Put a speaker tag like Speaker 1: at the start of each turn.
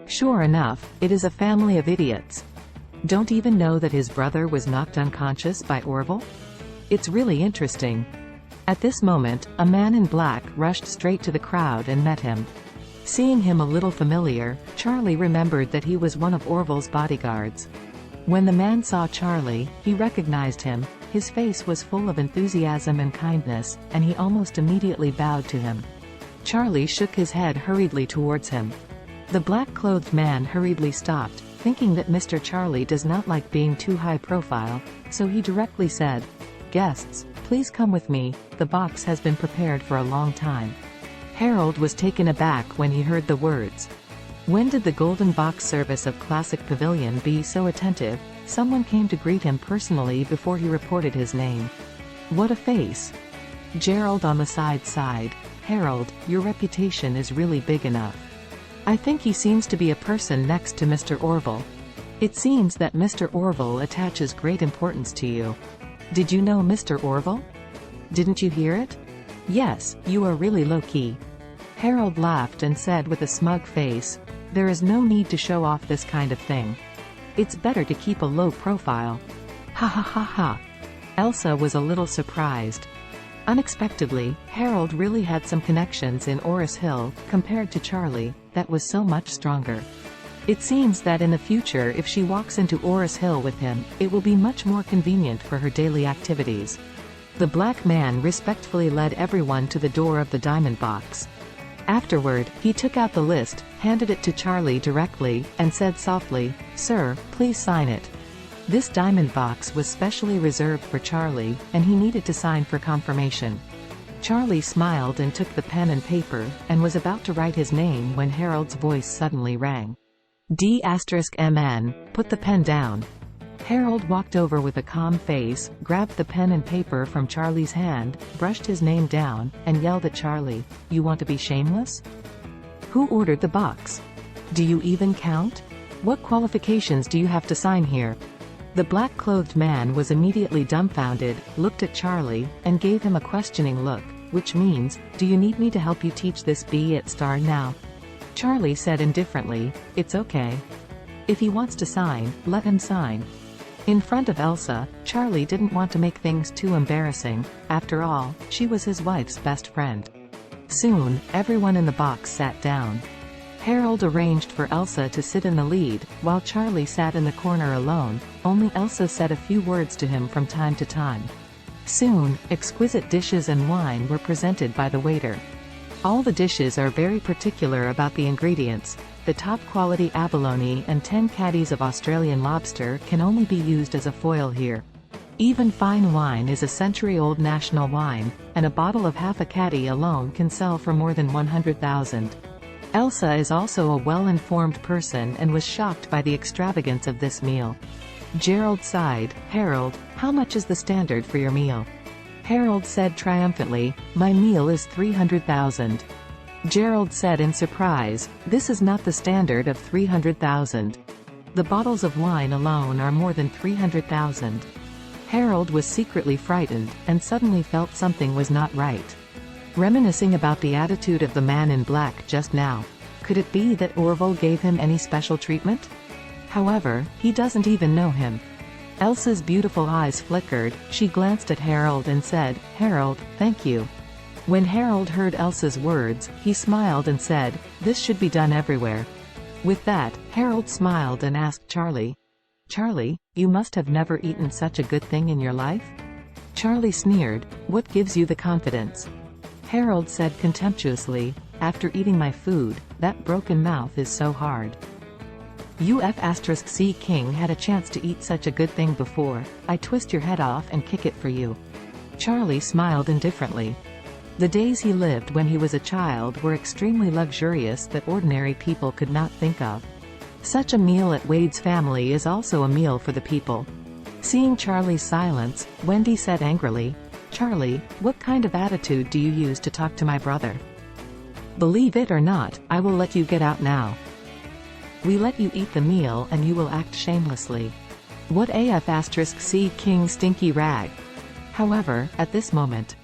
Speaker 1: Sure enough, it is a family of idiots. Don't even know that his brother was knocked unconscious by Orville? It's really interesting. At this moment, a man in black rushed straight to the crowd and met him. Seeing him a little familiar, Charlie remembered that he was one of Orville's bodyguards. When the man saw Charlie, he recognized him. His face was full of enthusiasm and kindness, and he almost immediately bowed to him. Charlie shook his head hurriedly towards him. The black-clothed man hurriedly stopped, thinking that Mr. Charlie does not like being too high profile, so he directly said, "Guests, please come with me, the box has been prepared for a long time." Harold was taken aback when he heard the words. When did the Golden Box service of Classic Pavilion be so attentive? Someone came to greet him personally before he reported his name. What a face! Gerald on the side sighed. Harold, your reputation is really big enough. I think he seems to be a person next to Mr. Orville. It seems that Mr. Orville attaches great importance to you. Did you know Mr. Orville? Didn't you hear it? Yes, you are really low-key. Harold laughed and said with a smug face, "There is no need to show off this kind of thing. It's better to keep a low profile." Ha ha ha ha. Elsa was a little surprised. Unexpectedly, Harold really had some connections in Oris Hill, compared to Charlie, that was so much stronger. It seems that in the future if she walks into Oris Hill with him, it will be much more convenient for her daily activities. The black man respectfully led everyone to the door of the diamond box. Afterward, he took out the list, handed it to Charlie directly, and said softly, "Sir, please sign it." This diamond box was specially reserved for Charlie, and he needed to sign for confirmation. Charlie smiled and took the pen and paper, and was about to write his name when Harold's voice suddenly rang. D*MN, put the pen down. Harold walked over with a calm face, grabbed the pen and paper from Charlie's hand, brushed his name down, and yelled at Charlie, "You want to be shameless? Who ordered the box? Do you even count? What qualifications do you have to sign here?" The black-clothed man was immediately dumbfounded, looked at Charlie, and gave him a questioning look, which means, "Do you need me to help you teach this B at Star now?" Charlie said indifferently, "It's okay. If he wants to sign, let him sign." In front of Elsa, Charlie didn't want to make things too embarrassing. After all, she was his wife's best friend. Soon, everyone in the box sat down. Harold arranged for Elsa to sit in the lead, while Charlie sat in the corner alone. Only Elsa said a few words to him from time to time. Soon, exquisite dishes and wine were presented by the waiter. All the dishes are very particular about the ingredients. The top-quality abalone and 10 caddies of Australian lobster can only be used as a foil here. Even fine wine is a century-old national wine, and a bottle of half a caddy alone can sell for more than 100,000. Elsa is also a well-informed person and was shocked by the extravagance of this meal. Gerald sighed. "Harold, how much is the standard for your meal?" Harold said triumphantly, "My meal is 300,000. Gerald said in surprise, "This is not the standard of 300,000. The bottles of wine alone are more than 300,000. Harold was secretly frightened, and suddenly felt something was not right. Reminiscing about the attitude of the man in black just now. Could it be that Orville gave him any special treatment? However, he doesn't even know him. Elsa's beautiful eyes flickered. She glanced at Harold and said, "Harold, thank you." When Harold heard Elsa's words, he smiled and said, "This should be done everywhere." With that, Harold smiled and asked Charlie, "Charlie, you must have never eaten such a good thing in your life?" Charlie sneered, "What gives you the confidence?" Harold said contemptuously, "After eating my food, that broken mouth is so hard. Uf*C King had a chance to eat such a good thing before. I twist your head off and kick it for you." Charlie smiled indifferently. The days he lived when he was a child were extremely luxurious that ordinary people could not think of. Such a meal at Wade's family is also a meal for the people. Seeing Charlie's silence, Wendy said angrily, "Charlie, what kind of attitude do you use to talk to my brother? Believe it or not, I will let you get out now. We let you eat the meal and you will act shamelessly. What Uf*C King stinky rag." However, at this moment,